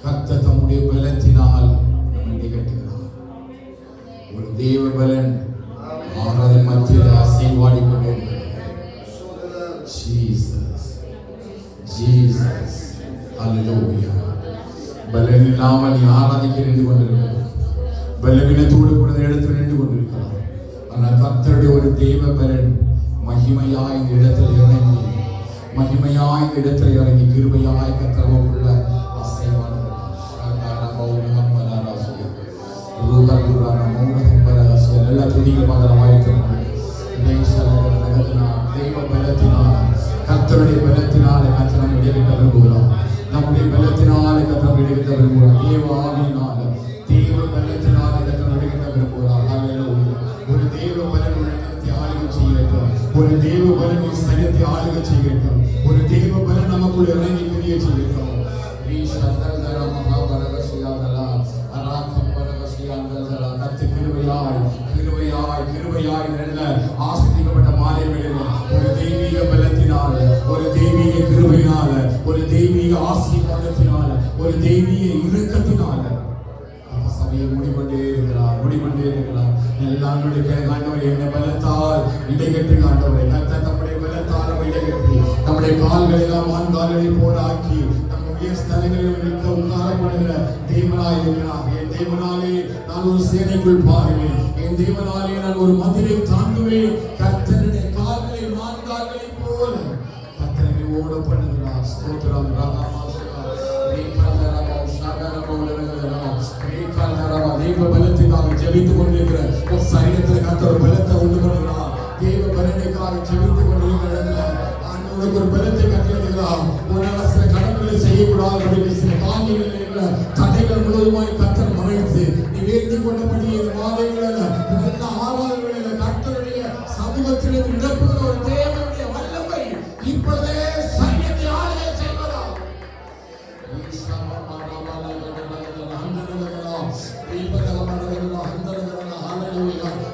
கர்த்தர் தம்முடைய பலத்தினால் நம்மை இடைகட்டுகிறார். ஒரு தேவ பலன் ஆராதனை மத்தியில் அசைவாடி கொண்டிருக்கிறது. ஜீசஸ் ஜீசஸ் அல்லேலூயா. பலன் இல்லாமல் நீ ஆராதிக்க நின்று கொண்டிருக்கிறார். பலவீனத்தோடு கூட இடத்தில் நின்று கொண்டிருக்கிறார். ஆனால் கர்த்தருடைய ஒரு தேவ பலன் மகிமையாய் இந்த இடத்தில் இறங்கி மகிமையாய் இந்த இடத்தில் இறங்கி கிருபையாய் கர்த்தருக்குள்ள அசைவாடுகிறார். எல்லா துதிகள் தெய்வ பலத்தினால் கர்த்தருடைய பலத்தினாலே கர்த்தர் நம்மை இடைவிட்ட விரும்புகிறார். நம்முடைய பலத்தினாலே கர்த்தர் நம்மை இடைவிட்ட விரும்புகிறார். தேவ ஆவியினால தேவ பலத்தினாலே கர்த்தர் நம்மை இடைவிட்ட விரும்புகிறார். அல்லேலூயா. ஒரு தேவ பலன் உள்ளத்தை ஆளுகை செய்யட்டும். ஒரு தேவ பலன் சரியத்தை ஆளுகை செய்யட்டும். ஒரு தேவ பலன் நமக்குள் இறங்கி கிரிய செய்யட்டும். ஆஸ்வதிக்கப்பட்ட மாலை வேளையில் ஒரு தெய்வீக பலத்தினால ஒரு தெய்வீக கிருபையினால ஒரு தெய்வீக ஆசீர்வாதத்தினால ஒரு தெய்வீக இரக்கத்தினால சபையை மூடிக்கொண்டே இருக்கிறார். எல்லாருடைய ஆண்டவரை என்ன பலத்தால் இடைகட்டி ஆண்டவரை கர்த்தர் தம்முடைய பலத்தால் நம்ம இடைகட்டி நம்முடைய கால்களை எல்லாம் ஆண்கால்களை போல ஆக்கி நம்முடைய ஸ்தலங்களில் நிற்க உட்கார பண்ணுகிற தேவனாய் இருக்கிறார். என் தேவனாலே நான் ஒரு சேனைக்குள் பாருவேன். என் தேவனாலே நான் ஒரு மதிலை தாண்டுவேன். கர்த்தருடைய கால்களை ஆண்கால்களை போல கர்த்தரை ஓட பண்ணுகிறார். ஸ்தோத்திரம். தேவ பலத்திற்காக ஜெபித்துக் கொண்டிருக்கிற ஒரு சரீரத்தில் கர்த்தர் ஒரு பலத்தை உண்டு பண்ணுகிறார். தேவ பலனுக்காக ஜெபித்துக் கொண்டிருக்கிற ஆண்டவருக்கு ஒரு பலத்தை கட்டளையிடுகிறார். உன்னால் சில கடமைகளை செய்யக்கூடாது. சில காரியங்கள் இருக்கிற தடைகள் முழுவதுமாய் கர்த்தர் மறைத்து நீ வேண்டிக் கொண்டபடி இந்த மாதங்களில் நல்ல ஆராதனைகளில் கர்த்தருடைய சமூகத்திலிருந்து இடப்புகிற ஒரு தேவனுடைய வல்லமை இப்பொழுதே சரீரத்தை ஆளுகை செய்வதா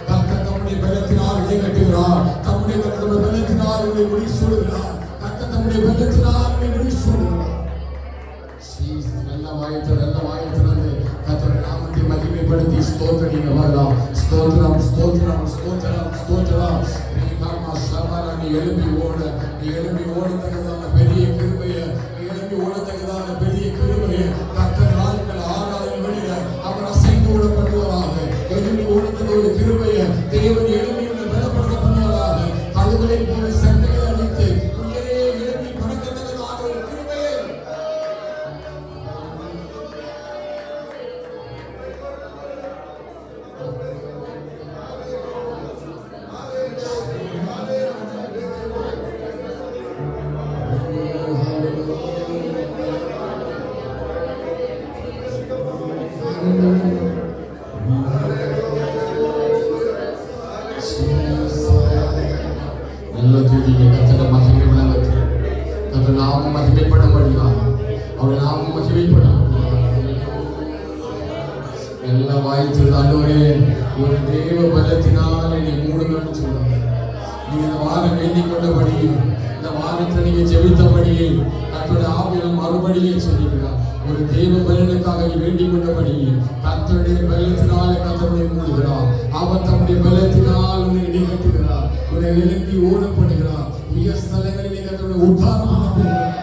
கர்த்தர் தம்முடைய பலத்தினால் இடைகட்டுகிறார். தம்முடைய பலத்தினால் உங்களை முடிசூடுகிறார். கர்த்தர் தம்முடைய பலத்தினால் உங்களை முடிசூடுகிறார். நல்ல வாயத்திலிருந்து கர்த்தருடைய நாமத்தை மகிமைப்படுத்தி ஸ்தோத்திரிங்க வரலாம். ஸ்தோத்திரம் ஸ்தோத்திரம் ஸ்தோத்திரம் ஸ்தோத்திரம். நீ எழுப்பி ஓடத்தக்கதான பெரிய கிருபையை ஓடத்தக்கதான பெரிய கிருபையை கர்த்தர் நாட்கள் ஆராதனைகளில் அவர் அசைந்து ஓடப்படுவதாக எழுப்பி ஓடத்தக்க ஒரு கிருபையை தேவன் எழுப்பியுள்ள பலப்படுத்த பண்ணுவதாக கழுகளை போல சண்டைகளை அடித்து உயரே எழுப்பி பறக்கத்தக்கதான ஒரு கிருபையை நல்ல துதிங்க கர்த்தர் மகிமை விளங்கட்டும். கர்த்தர் நாமம் மகிமைப்படும்படியாக அவருடைய நாமம் மகிமைப்படும். எல்லாம் வாய்த்து ஆண்டவரே ஒரு தேவ பலத்தினால் என்னை மூடுங்கன்னு சொல்லுங்க. நீங்க இந்த வாரம் வேண்டிக் கொண்டபடி இந்த வாரத்தில் நீங்க ஜெபித்தபடியே கர்த்தருடைய ஆவியானவர் மறுபடியே சொல்லுகிறார். ஒரு தேவ பலனுக்காக நீ வேண்டிக் கொண்டபடி கர்த்தருடைய பலத்தினால கர்த்தருடைய மூடுகிறார். அவர் தம்முடைய பலத்தினால் உன்னை இடைகட்டுகிறார். உன்னை எழுப்பி ஓடப்படுகிறார். உயர் ஸ்தலங்களிலே கர்த்தருடைய உத்தாரம் பண்ணுகிறார்.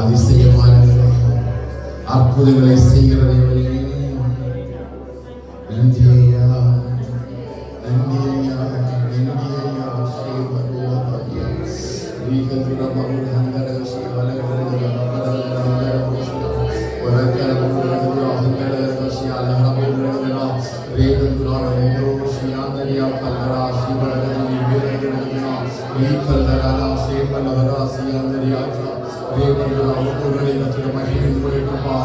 அதிசயமான அற்புதங்களை செய்கிறது. நன்றி ஐயா, நன்றி ஐயா, நன்றி ஐயா. ஸ்ரீ பகவதியா ரீகதுர மகுட ஹந்தர ஸ்ரீ வலகடர மகதர வரகர மகுட ஹந்தர ஸ்ரீ அலஹமதுர ரேகதுர மகுட ஸ்ரீ ஆந்தரியா கல்லரா ஸ்ரீ வலகர வீரகர ரீகல்லர ஸ்ரீ பல்லவர ஸ்ரீ ஆந்தரியா ஒவ்வொருவரை கத்தோட மகிமை மூடட்டுமா,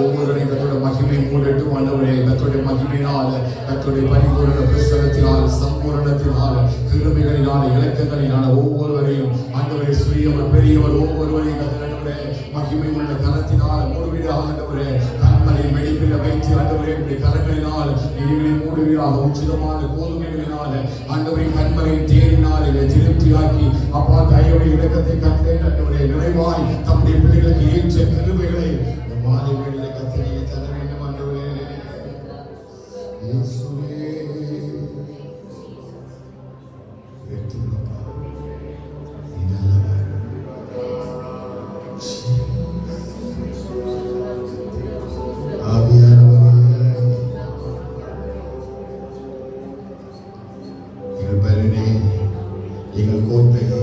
ஒவ்வொருவரை கத்தோட மகிமை மூடட்டும். ஆண்டவரே கத்தோட மகிமையினால் கத்தோடைய பரிபூரண பிரசனத்தினால் சம்பூரணத்தினால் கிருபைகளினால் இலக்கங்களினால் ஒவ்வொருவரையும் ஆண்டவரே சிறியவர் பெரியவர் ஒவ்வொருவரையும் கத்தோடைய மகிமை உள்ள கரத்தினால் மூடுவீராக. ஆண்டவரே கண்மலை வெடிப்பில் வைத்து ஆண்டவரே உடைய கரங்களினால் நீங்களை மூடுவீராக. உச்சிதமான கோதுமைகளினால் ஆண்டவரை கண்மலை தேறினால் இதை திருப்தியாக்கி அப்பா தயவை இலக்கத்தை கண்டேன் ஆண்டவரே நிறைவாய் தம்முடைய பிள்ளைகளுக்கு ஏற்ற கிருபைகளை இந்த மாலை வேளையிலே கர்த்தரே தர வேண்டும். ஆண்டவரே இயேசுவே வெற்றிப்பா நீ நல்லவர். ஆவியானவரே எங்கள் பலனே எங்கள் கோட்டையே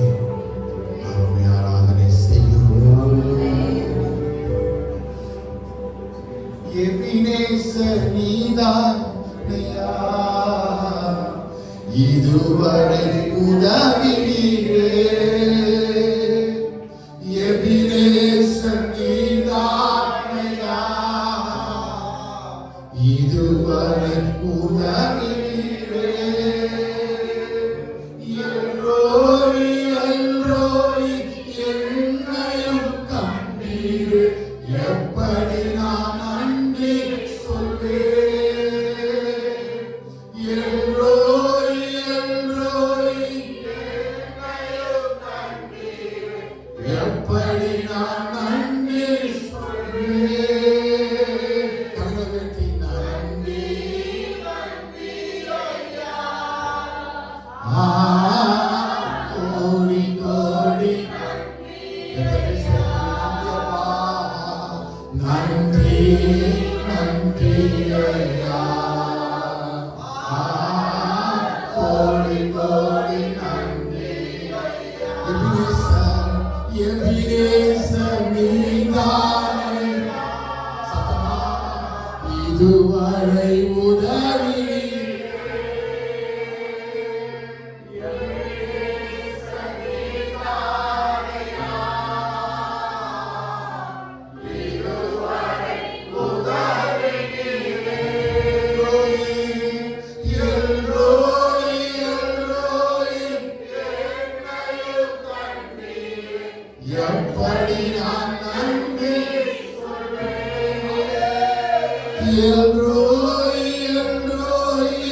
ஆராதனை செய்கிறோம். எபினேசர் நீதான் ஐயா, இதுவரை உதவினீரே. எபினேசர் நீதான் ஐயா, இதுவரை உதவினீரே. எப்படி நான் நன்றி சொல்வேன். எல்லோரி எல்லோரி எப்படி நான் நன்றி சொல்வேன். கரகத்தி நன்றி கோடி கோடி நன்றி நன்றி ஐயா. கோடி கோடி நன்றி. எபினேசர் எபினேசர் நீதானே சத்தமா இதுவரை உதவி. எப்படி நான் நன்றி சொல்வேன். எல்லோரி எல்லோரி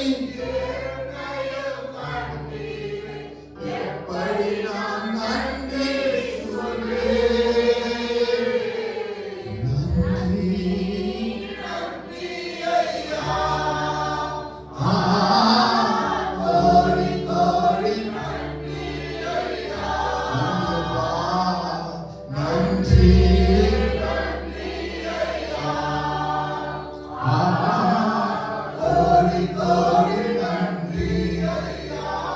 எப்படி நான் நன்றி சொல்வேன். நன்றி நன்றி ஐயா. கோடி கோடி நன்றி ஐயா. நன்றி நன்றி ஐயா. கோடி கோடி நன்றி ஐயா.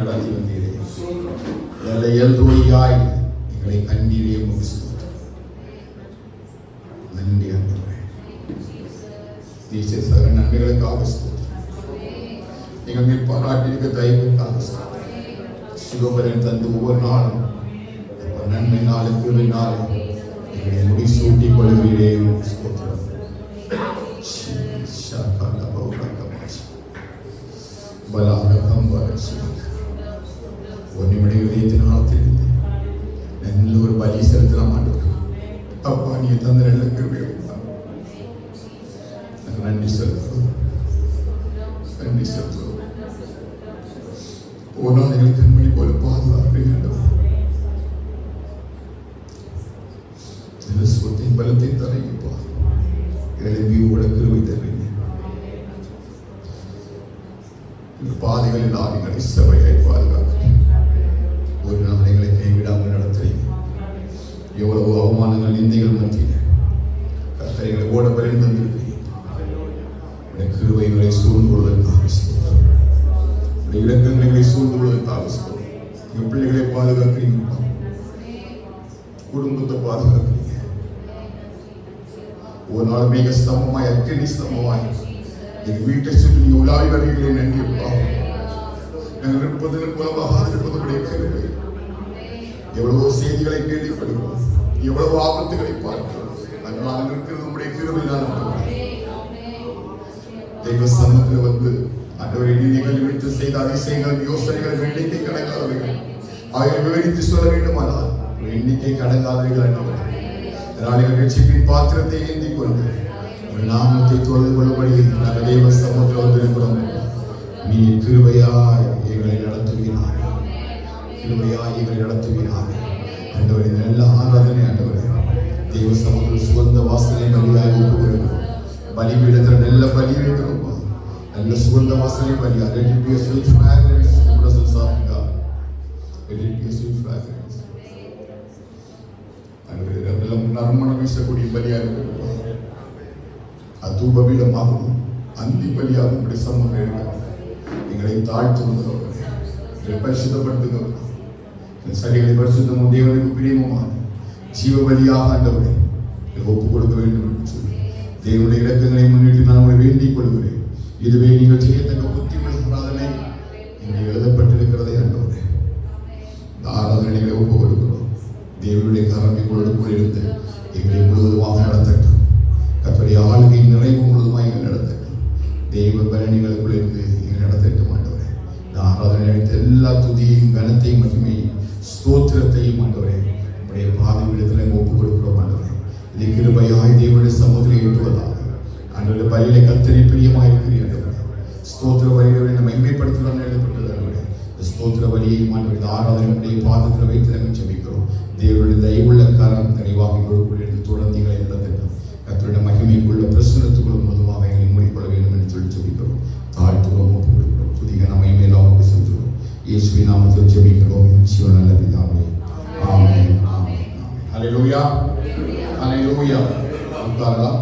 நடத்தி வந்தீரே. எல்ரோயாய் எங்களை கண்ணீரே முகிஸ்தோத்திரம். நன்றி ஆண்டவரே. நீச்சே சகல நன்மைகளுக்காக ஸ்தோத்திரம். எங்கள் மேல் பாராட்டியிருக்க தயவுக்காக ஸ்தோத்திரம். சுகபலன் தந்து ஒவ்வொரு நாளும் நன்மை நாளும் கிருபை நாளும் எங்களை முடி சூட்டிக் கொள்கிறீரே ஸ்தோத்திரம். ஒன்றுமணி இதயத்தின் ஆழத்திலிருந்து நல்ல ஒரு பலி செலுத்தின மாட்டோம். அப்பா நீ தந்த நல்ல கிருபை நன்றி செலுத்துவோம். நன்றி செலுத்துவோம். போனால் எங்களை கண்மணி போல பாதுகாப்பு சுகத்தை பலத்தை தரீங்கப்பா. எழுதி கிருபை தருவீங்க. பாதைகளில் ஆதிகளை சபையை பாதுகாக்க ஒரு நாள் எங்களை கைவிடாமல் நடத்துறீங்க. எவ்வளவு அவமானங்கள் நிந்தைகள் மத்தியில் கர்த்தரை ஓட பரிந்து தந்திருக்கிறீங்க. கிருபைகளை சூழ்ந்து கொள்வதற்காக இலக்கங்களை சூழ்ந்து கொள்வதற்காக எங்கள் பிள்ளைகளை பாதுகாக்கிறீங்க. குடும்பத்தை பாதுகாக்கிறீங்க. ஒரு நாள் மிக ஸ்தம்பமாய் அக்கினி ஸ்தம்பமாய் எங்கள் வீட்டை சுற்றி உலாவி வருகிறேன் நன்றி. நாங்கள் இருப்பதற்கு மூலமாக இருப்பதுடைய கிருபை. எவ்வளவோ செய்திகளை கேள்விப்படுகிறோம், எவ்வளவு ஆபத்துகளை பார்க்கிறோம். நாங்கள் இருக்கிறது உங்களுடைய கிருபை தான். தெய்வ சமூகத்தில் வந்து ஆண்டவரை நீங்கள் விட்டு செய்த அதிசயங்கள் யோசனைகள் எண்ணிக்கை கடங்காதவைகள் ஆகிய விவரித்து சொல்ல வேண்டுமானால் எண்ணிக்கை கடங்காதவைகள் ஆண்டவரே. நாளைகள் ரட்சிப்பின் பாத்திரத்தை ஏந்தி கொண்டு நாமத்தை தொழுது கொள்ளும்படி நாங்கள் தெய்வ சமூகத்தில் வந்திருக்கிறோம். நீ கிருபையாய் எங்களை நடத்துவீராக. கிருபையாய் எங்களை நடத்துவீராக. ஆண்டவரே நல்ல ஆராதனை ஆண்டவரே தெய்வ சமூகத்தில் சுகந்த வாசனை பலியாக ஒப்புக்கொடுக்கிறோம். பலிபீடத்தில் நல்ல பலி இருக்கிறோம். நல்ல சுகந்த வாசனை பலியா. Let it be a sweet fragrance in the presence of God. Let it be a sweet fragrance. ஆண்டவரே நறுமணம் வீசக்கூடிய பலியாக இருக்கிறோம். அதூபபீடமாகவும் அந்தி பலியாகவும் இப்படி சமூகம் எங்களை தாழ்த்துவதோ பரிசுத்தப்படுத்துகிறோம். சரிகளை பரிசுத்தமும் தேவனுக்கு பிரியமுமான ஜீவ பலியாக ஆண்டவரை ஒப்புக் கொடுக்க வேண்டும் என்று சொல்லி தேவனுடைய இலக்கங்களை முன்னிட்டு நான் உங்களை வேண்டிக் கொள்கிறேன். இதுவே நீங்கள் செய்யத்தக்க புத்தியுள்ள ஆராதனை இங்கே எழுதப்பட்டிருக்கிறதை ஆண்டவரே. இந்த ஆராதனைகளை ஒப்புக் கொடுக்கிறோம். தேவனுடைய கரமை கொண்டு இருந்து எங்களை முழுவதுமாக நடத்தட்டும். கர்த்தருடைய ஆளுகை நிறைவு முழுவதுமாக எங்களை நடத்தட்டும். தெய்வ பலனிகளுக்குள் இருந்து எங்களை நடத்தட்டும் ஆண்டவரே. இந்த ஆராதனை அளித்த எல்லா துதியையும் கனத்தையும் மட்டுமே ஸ்தோத்திரத்தையும் ஆண்டவரே உடைய பாதை விடத்தில் ஒப்புக் கொடுக்கிறோம் ஆண்டவரே. இது கிருபையாய் தேவனுடைய சமூகத்தில் ஏற்றுவதாக ஆண்டவரே. பலியிலே கர்த்தரை பிரியமாக இருக்கிறீர்கள். ஸ்தோத்திர வழிகளை நம்ம மைமைப்படுத்தலாம் எழுதப்பட்டது ஆண்டவரே. இந்த ஸ்தோத்திர வழியையும் ஆண்டவரே ஆராதனையுடைய பாதத்தில் வைத்து நாங்கள் ஜெபிக்கிறோம். தேவனுடைய தயவுள்ள கரம் கனிவாக எங்களுக்குள் தொடர்ந்து எங்களை நடத்தட்டும். கர்த்தருடைய மகிமைக்குள்ள பிரசுரத்துக்குள்ள முழுவதுமாக எங்களை மூடிக்கொள்ள வேண்டும் என்று சொல்லி ஜெபிக்கிறோம். தாழ்த்துவோம், ஒப்புக் கொடுக்கிறோம். துதிக நம்மை மேலாக செலுத்துகிறோம். இயேசுவின் நாமத்தில் ஜெபிக்கிறோம் ஜீவ நல்ல பிதாவே. ஆமென். ஆமென். ஹல்லேலூயா. ஹல்லேலூயா. உட்காரலாம்.